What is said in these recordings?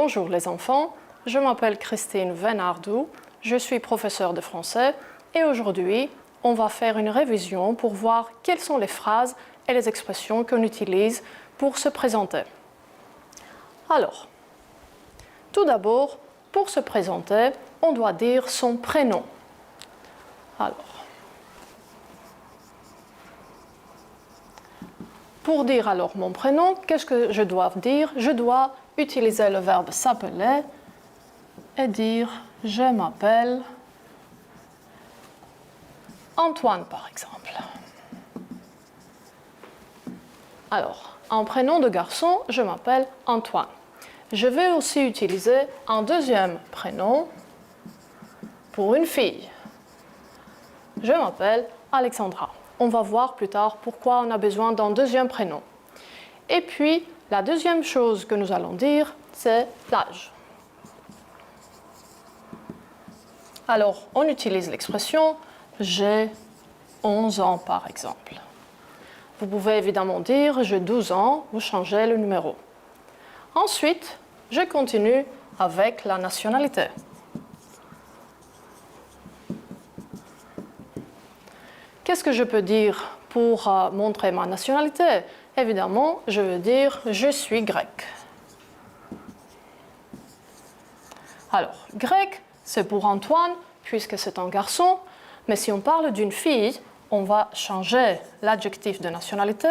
Bonjour les enfants, je m'appelle Christine Venardou, je suis professeure de français et aujourd'hui, on va faire une révision pour voir quelles sont les phrases et les expressions qu'on utilise pour se présenter. Alors, tout d'abord, pour se présenter, on doit dire son prénom. Alors, pour dire alors mon prénom, qu'est-ce que je dois dire? Je dois utiliser le verbe s'appeler et dire je m'appelle Antoine par exemple. Alors, en prénom de garçon, je m'appelle Antoine. Je vais aussi utiliser un deuxième prénom pour une fille. Je m'appelle Alexandra. On va voir plus tard pourquoi on a besoin d'un deuxième prénom. Et puis, la deuxième chose que nous allons dire, c'est l'âge. Alors, on utilise l'expression « j'ai 11 ans » par exemple. Vous pouvez évidemment dire « j'ai 12 ans » vous changez le numéro. Ensuite, je continue avec la nationalité. Qu'est-ce que je peux dire pour montrer ma nationalité? Évidemment, je veux dire « je suis grec ». Alors, grec, c'est pour Antoine, puisque c'est un garçon, mais si on parle d'une fille, on va changer l'adjectif de nationalité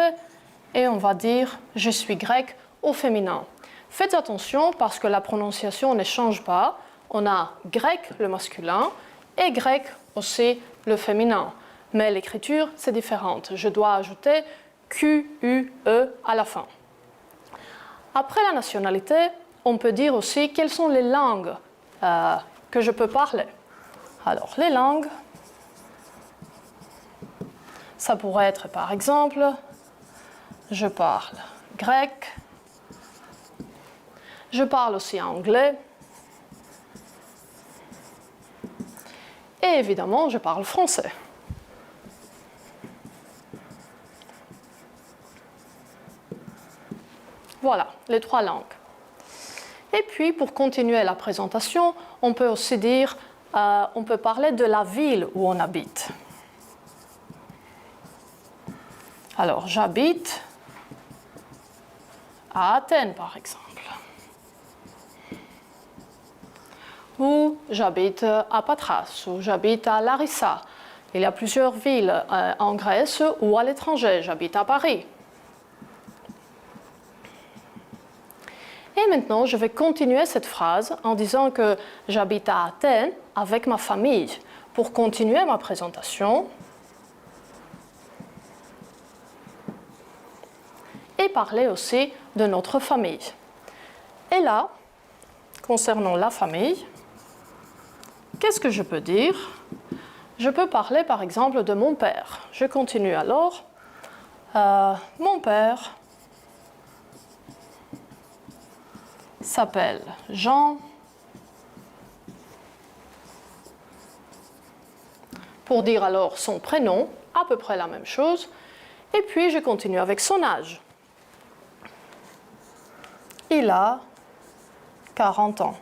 et on va dire « je suis grec » au féminin. Faites attention parce que la prononciation ne change pas. On a grec, le masculin, et grec aussi, le féminin. Mais l'écriture, c'est différente. Je dois ajouter Q, U, E à la fin. Après la nationalité, on peut dire aussi quelles sont les langues que je peux parler. Alors, les langues, ça pourrait être par exemple, je parle grec, je parle aussi anglais, et évidemment, je parle français. Voilà, les trois langues. Et puis, pour continuer la présentation, on peut aussi dire, on peut parler de la ville où on habite. Alors, j'habite à Athènes, par exemple. Ou j'habite à Patras, ou j'habite à Larissa. Il y a plusieurs villes en Grèce ou à l'étranger. J'habite à Paris. Et maintenant, je vais continuer cette phrase en disant que j'habite à Athènes avec ma famille. Pour continuer ma présentation et parler aussi de notre famille. Et là, concernant la famille, qu'est-ce que je peux dire? Je peux parler par exemple de mon père. Je continue alors. Mon père s'appelle Jean. Pour dire alors son prénom, à peu près la même chose. Et puis je continue avec son âge. Il a 40 ans.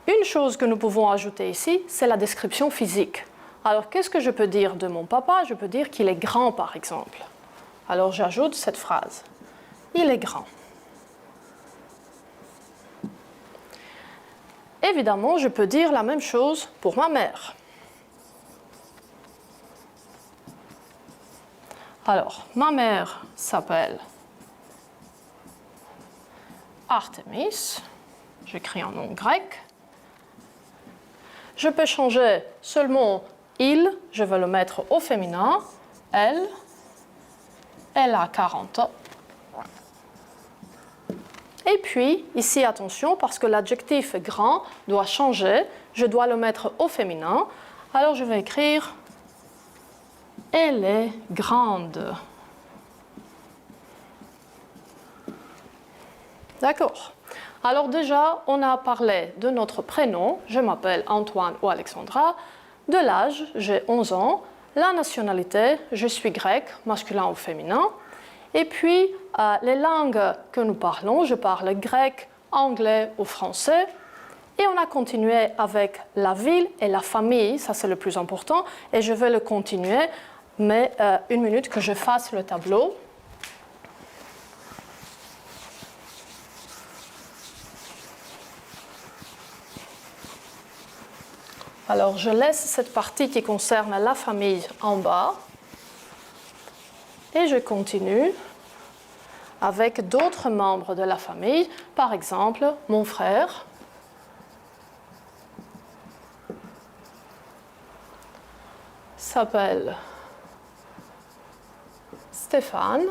Une chose que nous pouvons ajouter ici, c'est la description physique. Alors, qu'est-ce que je peux dire de mon papa? Je peux dire qu'il est grand, par exemple. Alors, j'ajoute cette phrase. Il est grand. Évidemment, je peux dire la même chose pour ma mère. Alors, ma mère s'appelle Artémis. J'écris en nom grec. Je peux changer seulement il, je vais le mettre au féminin. Elle a 40 ans. Et puis, ici, attention, parce que l'adjectif grand doit changer, je dois le mettre au féminin. Alors, je vais écrire « Elle est grande ». D'accord. Alors déjà, on a parlé de notre prénom, je m'appelle Antoine ou Alexandra, de l'âge, j'ai 11 ans, la nationalité, je suis grec, masculin ou féminin, Et puis, les langues que nous parlons, je parle grec, anglais ou français. Et on a continué avec la ville et la famille, ça c'est le plus important, et je vais le continuer, mais une minute que je fasse le tableau. Alors je laisse cette partie qui concerne la famille en bas, et je continue avec d'autres membres de la famille, par exemple mon frère, s'appelle Stéphane.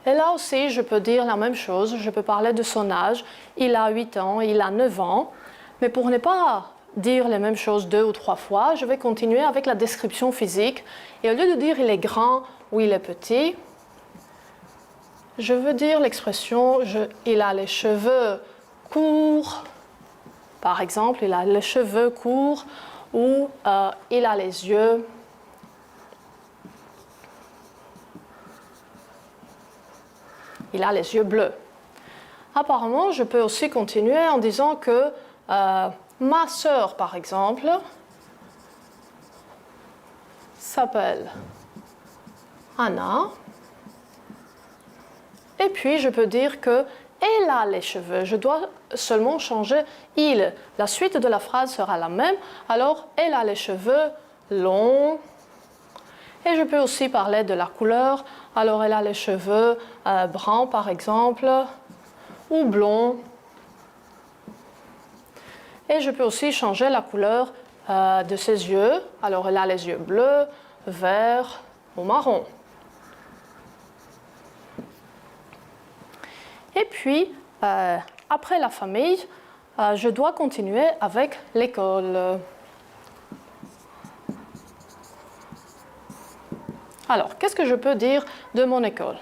Et là aussi, je peux dire la même chose, je peux parler de son âge. Il a 8 ans, il a 9 ans. Mais pour ne pas dire les mêmes choses 2 ou 3 fois, je vais continuer avec la description physique. Et au lieu de dire il est grand ou il est petit, je veux dire l'expression il a les cheveux courts. Par exemple, il a les cheveux courts ou il a les yeux. Il a les yeux bleus. Apparemment, je peux aussi continuer en disant que ma sœur, par exemple, s'appelle Anna. Et puis, je peux dire que elle a les cheveux. Je dois seulement changer il. La suite de la phrase sera la même. Alors, elle a les cheveux longs. Et je peux aussi parler de la couleur. Alors, elle a les cheveux bruns, par exemple, ou blonds. Et je peux aussi changer la couleur de ses yeux. Alors, elle a les yeux bleus, verts ou marron. Et puis, après la famille, je dois continuer avec l'école. Alors, qu'est-ce que je peux dire de mon école?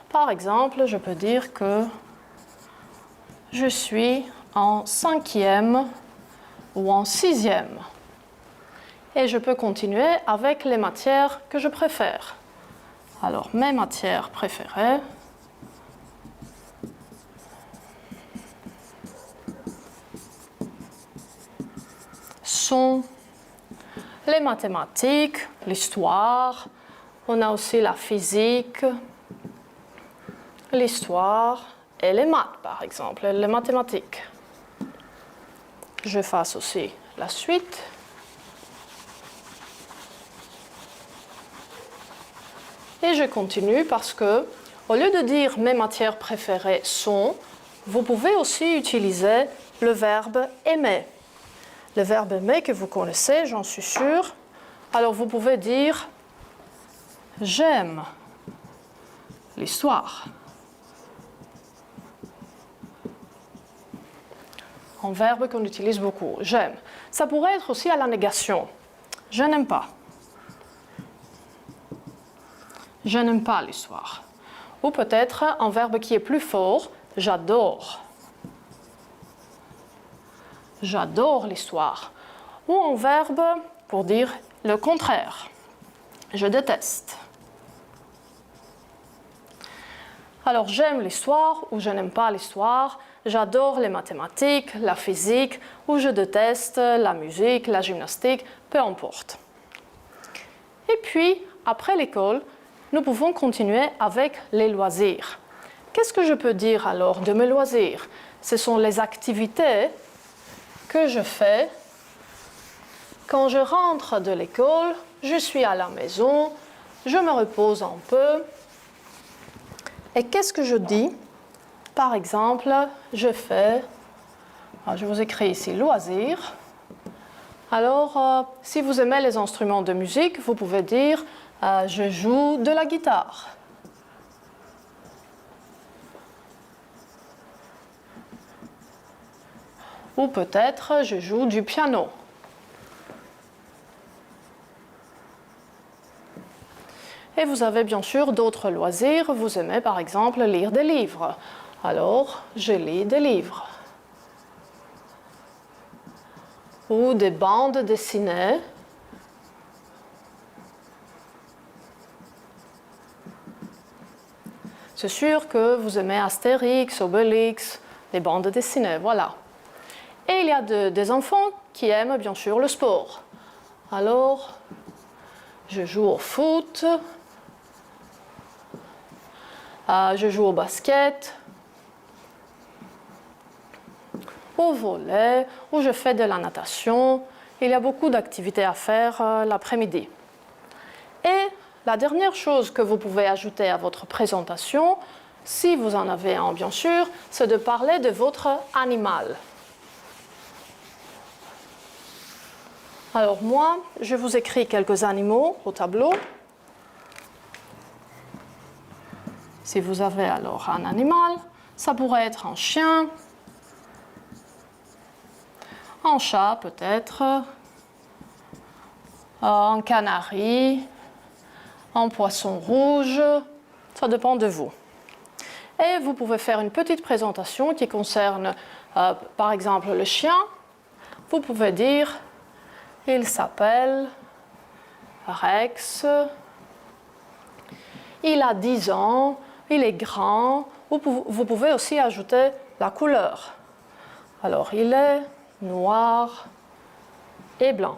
Par exemple, je peux dire que je suis en 5e ou en 6e. Et je peux continuer avec les matières que je préfère. Alors, mes matières préférées sont les mathématiques, l'histoire, on a aussi la physique, l'histoire et les maths, par exemple, les mathématiques. Je fasse aussi la suite. Et je continue parce que, au lieu de dire mes matières préférées sont, vous pouvez aussi utiliser le verbe aimer. Le verbe aimer que vous connaissez, j'en suis sûre. Alors vous pouvez dire j'aime l'histoire. Un verbe qu'on utilise beaucoup, j'aime. Ça pourrait être aussi à la négation. Je n'aime pas. Je n'aime pas l'histoire. Ou peut-être un verbe qui est plus fort, j'adore. J'adore l'histoire. Ou un verbe pour dire le contraire. Je déteste. Alors j'aime l'histoire ou je n'aime pas l'histoire. J'adore les mathématiques, la physique ou je déteste la musique, la gymnastique, peu importe. Et puis, après l'école, nous pouvons continuer avec les loisirs. Qu'est-ce que je peux dire alors de mes loisirs? Ce sont les activités que je fais quand je rentre de l'école, je suis à la maison, je me repose un peu. Et qu'est-ce que je dis? Par exemple, je fais, je vous écris ici loisirs. Alors, si vous aimez les instruments de musique, vous pouvez dire je joue de la guitare. Ou peut-être je joue du piano. Et vous avez bien sûr d'autres loisirs. Vous aimez par exemple lire des livres. Alors, je lis des livres. Ou des bandes dessinées. C'est sûr que vous aimez Astérix, Obélix, les bandes dessinées, voilà. Et il y a des enfants qui aiment bien sûr le sport. Alors, je joue au foot, je joue au basket, au volley, ou je fais de la natation. Il y a beaucoup d'activités à faire l'après-midi. Et la dernière chose que vous pouvez ajouter à votre présentation, si vous en avez un bien sûr, c'est de parler de votre animal. Alors moi, je vous écris quelques animaux au tableau. Si vous avez alors un animal, ça pourrait être un chien, un chat peut-être, un canari, un poisson rouge, ça dépend de vous. Et vous pouvez faire une petite présentation qui concerne par exemple le chien. Vous pouvez dire il s'appelle Rex, il a 10 ans, il est grand. Vous pouvez aussi ajouter la couleur. Alors il est noir et blanc.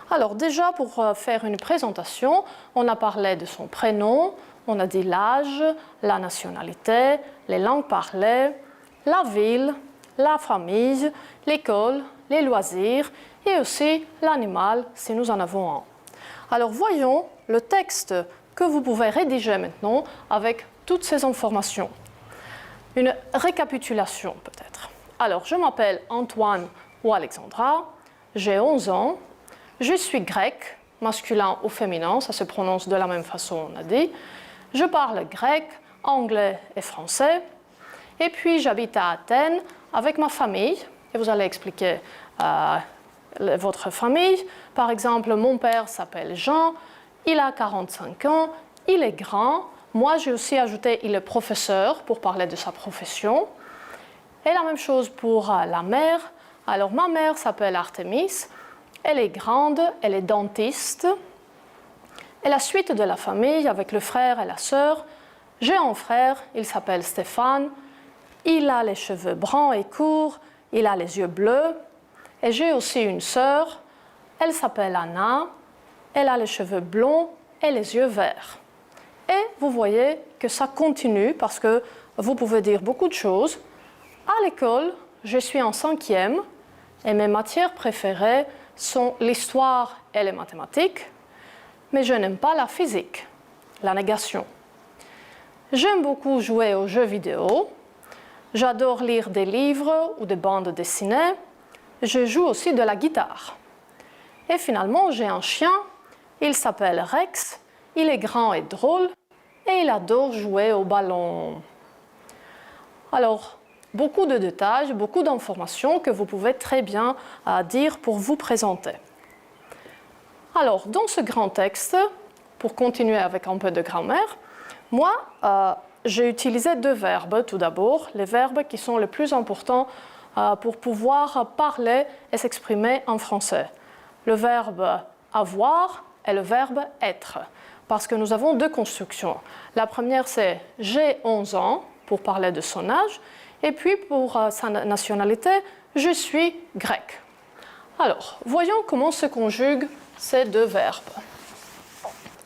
Alors déjà pour faire une présentation, on a parlé de son prénom, on a dit l'âge, la nationalité, les langues parlées, la ville, la famille, l'école, les loisirs et aussi l'animal si nous en avons un. Alors voyons le texte que vous pouvez rédiger maintenant avec toutes ces informations. Une récapitulation peut-être. Alors je m'appelle Antoine ou Alexandra, j'ai 11 ans, je suis grec, masculin ou féminin, ça se prononce de la même façon on a dit. Je parle grec, anglais et français. Et puis j'habite à Athènes avec ma famille. Et vous allez expliquer votre famille. Par exemple, mon père s'appelle Jean, il a 45 ans, il est grand. Moi, j'ai aussi ajouté il est professeur pour parler de sa profession. Et la même chose pour la mère. Alors ma mère s'appelle Artémis, elle est grande, elle est dentiste. Et la suite de la famille avec le frère et la sœur. J'ai un frère, il s'appelle Stéphane. Il a les cheveux bruns et courts, il a les yeux bleus. Et j'ai aussi une sœur, elle s'appelle Anna, elle a les cheveux blonds et les yeux verts. Et vous voyez que ça continue parce que vous pouvez dire beaucoup de choses. À l'école, je suis en 5e et mes matières préférées sont l'histoire et les mathématiques, mais je n'aime pas la physique, la négation. J'aime beaucoup jouer aux jeux vidéo. J'adore lire des livres ou des bandes dessinées. Je joue aussi de la guitare. Et finalement, j'ai un chien. Il s'appelle Rex. Il est grand et drôle. Et il adore jouer au ballon. Alors, beaucoup de détails, beaucoup d'informations que vous pouvez très bien dire pour vous présenter. Alors, dans ce grand texte, pour continuer avec un peu de grammaire, moi, j'ai utilisé 2 verbes tout d'abord, les verbes qui sont les plus importants pour pouvoir parler et s'exprimer en français. Le verbe avoir et le verbe être, parce que nous avons 2 constructions. La première, c'est j'ai 11 ans, pour parler de son âge, et puis pour sa nationalité, je suis grec. Alors, voyons comment se conjuguent ces 2 verbes.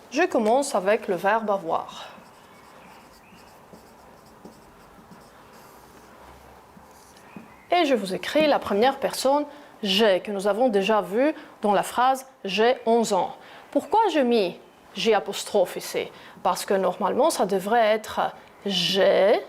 Je commence avec le verbe avoir. Et je vous écris la première personne j'ai, que nous avons déjà vu dans la phrase j'ai 11 ans. Pourquoi j'ai mis J' ici? Parce que normalement ça devrait être j'ai,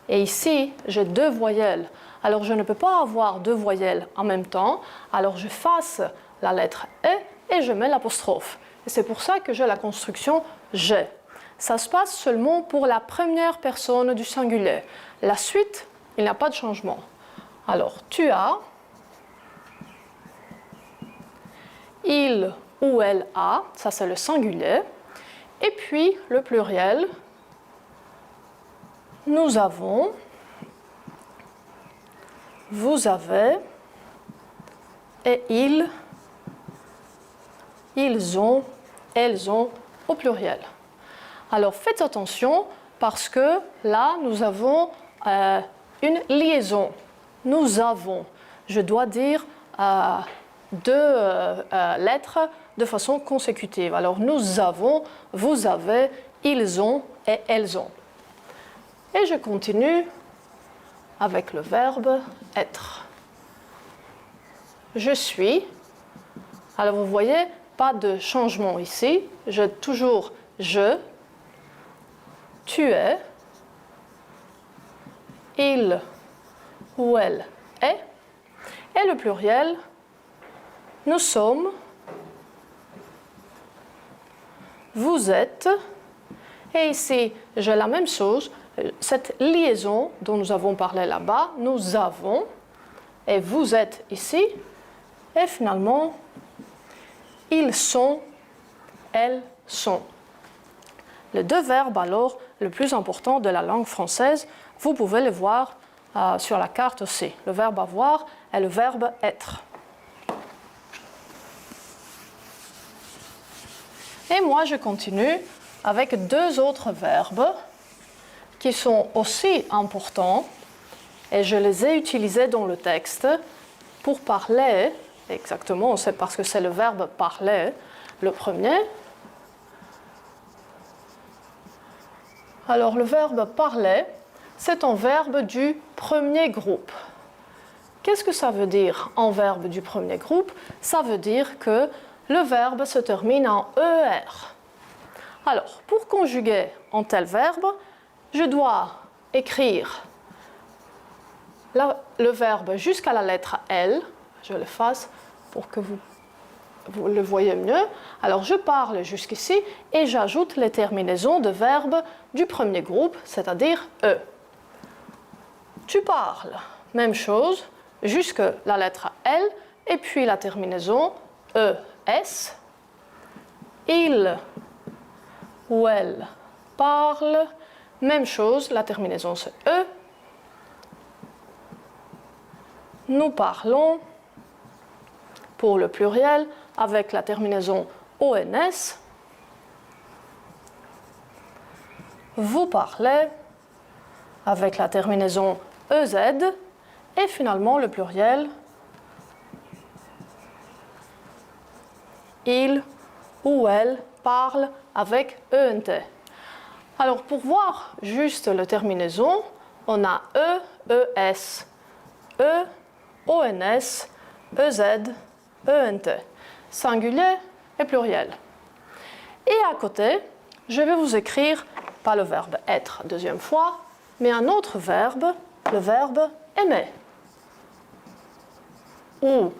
et ici j'ai 2 voyelles. Alors je ne peux pas avoir 2 voyelles en même temps, alors j'efface la lettre E et je mets l'apostrophe. Et c'est pour ça que j'ai la construction j'ai. Ça se passe seulement pour la première personne du singulier. La suite, il n'y a pas de changement. Alors, tu as, il ou elle a, ça c'est le singulier, et puis le pluriel, nous avons, vous avez, et ils ont, elles ont, au pluriel. Alors faites attention parce que là, nous avons une liaison. Nous avons. Je dois dire deux lettres de façon consécutive. Alors nous avons, vous avez, ils ont et elles ont. Et je continue avec le verbe être. Je suis. Alors vous voyez, pas de changement ici. Toujours je, tu es, il ou elle est. Et le pluriel, nous sommes, vous êtes. Et ici, j'ai la même chose. Cette liaison dont nous avons parlé là-bas, nous avons, et vous êtes ici. Et finalement, ils sont, elles sont. Les deux verbes, alors, le plus important de la langue française, vous pouvez les voir sur la carte aussi. Le verbe avoir et le verbe être. Et moi, je continue avec deux autres verbes qui sont aussi importants et je les ai utilisés dans le texte pour parler, exactement, c'est parce que c'est le verbe parler, le premier. Alors le verbe parler, c'est un verbe du premier groupe. Qu'est-ce que ça veut dire en verbe du premier groupe? Ça veut dire que le verbe se termine en ER. Alors, pour conjuguer un tel verbe, je dois écrire le verbe jusqu'à la lettre L. Je le fasse pour que vous le voyez mieux. Alors, je parle jusqu'ici et j'ajoute les terminaisons de verbes du premier groupe, c'est-à-dire E. Tu parles, même chose, jusque la lettre L et puis la terminaison ES. Il ou elle parle, même chose, la terminaison c'est E. Nous parlons, pour le pluriel, avec la terminaison ONS. Vous parlez, avec la terminaison EZ. Et finalement, le pluriel, il ou elle parle avec ENT. Alors, pour voir juste la terminaison, on a E, ES, E, ONS, EZ, ENT. Singulier et pluriel. Et à côté, je vais vous écrire, pas le verbe être deuxième fois, mais un autre verbe, le verbe aimer. Où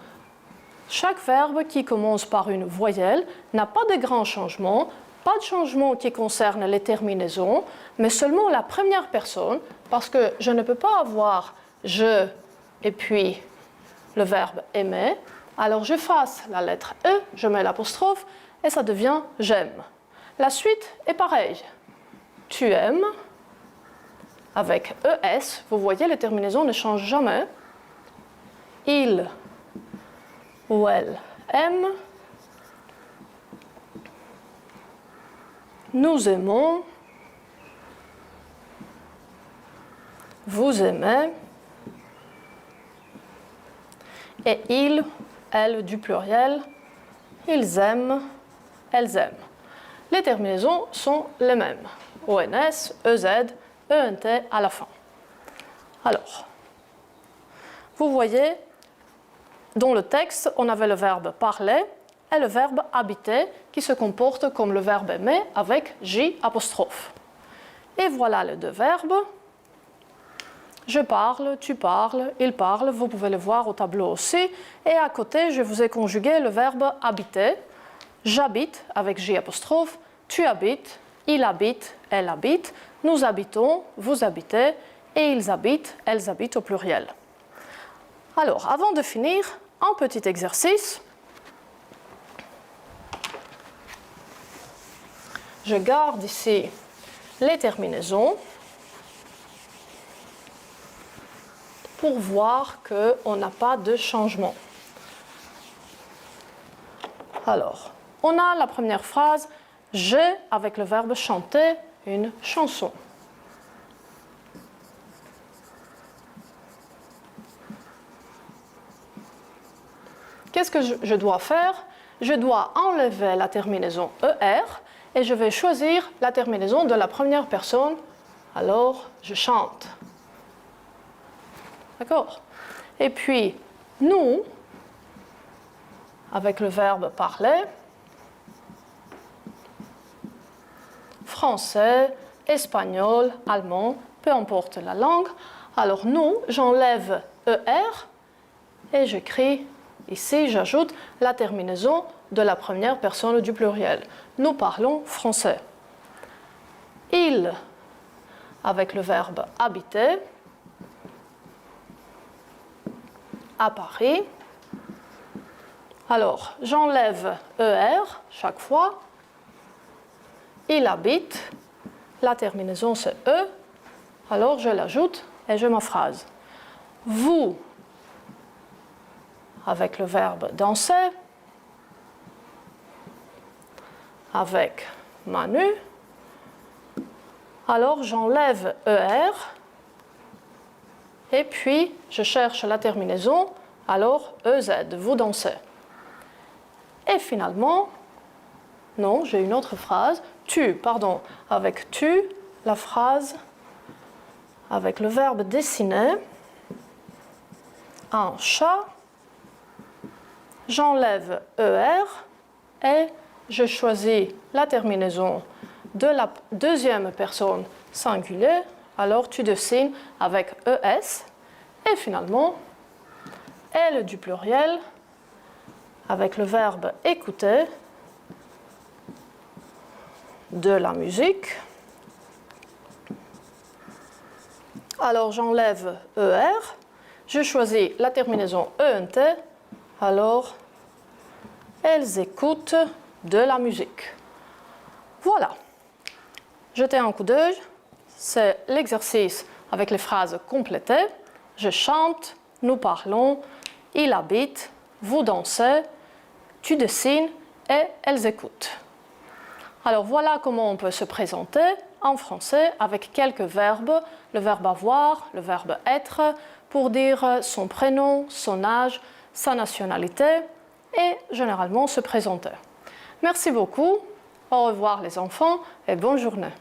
chaque verbe qui commence par une voyelle n'a pas de grands changements, pas de changement qui concerne les terminaisons, mais seulement la première personne, parce que je ne peux pas avoir je et puis le verbe aimer. Alors j'efface la lettre E, je mets l'apostrophe et ça devient j'aime. La suite est pareille. Tu aimes, avec ES, vous voyez les terminaisons ne changent jamais. Il ou elle aime. Nous aimons. Vous aimez. Et il, elle du pluriel, ils aiment, elles aiment. Les terminaisons sont les mêmes. ONS, EZ, ENT à la fin. Alors, vous voyez, dans le texte, on avait le verbe parler et le verbe habiter qui se comporte comme le verbe aimer avec J apostrophe. Et voilà les deux verbes. Je parle, tu parles, il parle, vous pouvez le voir au tableau aussi. Et à côté, je vous ai conjugué le verbe habiter. J'habite avec J apostrophe, tu habites, il habite, elle habite, nous habitons, vous habitez, et ils habitent, elles habitent au pluriel. Alors, avant de finir, un petit exercice. Je garde ici les terminaisons pour voir qu'on n'a pas de changement. Alors, on a la première phrase, j'ai, avec le verbe chanter, une chanson. Qu'est-ce que je dois faire? Je dois enlever la terminaison ER et je vais choisir la terminaison de la première personne. Alors, je chante. D'accord? Et puis, nous, avec le verbe parler, français, espagnol, allemand, peu importe la langue. Alors, nous, j'enlève ER et j'écris ici, j'ajoute la terminaison de la première personne du pluriel. Nous parlons français. Il, avec le verbe habiter, à Paris. Alors, j'enlève ER chaque fois. Il habite. La terminaison, c'est E. Alors, je l'ajoute et je m'emphrase. Vous, avec le verbe danser, avec Manu. Alors, j'enlève ER et puis je cherche la terminaison, alors EZ, vous dansez. Et finalement, non, j'ai une autre phrase, avec tu, la phrase avec le verbe dessiner, un chat, j'enlève ER et je choisis la terminaison de la deuxième personne singulière, alors tu dessines avec ES et finalement, elle du pluriel avec le verbe écouter, de la musique. Alors j'enlève ER, je choisis la terminaison ENT, alors elles écoutent de la musique. Voilà. Jetez un coup d'œil, c'est l'exercice avec les phrases complétées. Je chante, nous parlons, il habite, vous dansez, tu dessines et elles écoutent. Alors voilà comment on peut se présenter en français avec quelques verbes, le verbe avoir, le verbe être, pour dire son prénom, son âge, sa nationalité et généralement se présenter. Merci beaucoup, au revoir les enfants et bonne journée.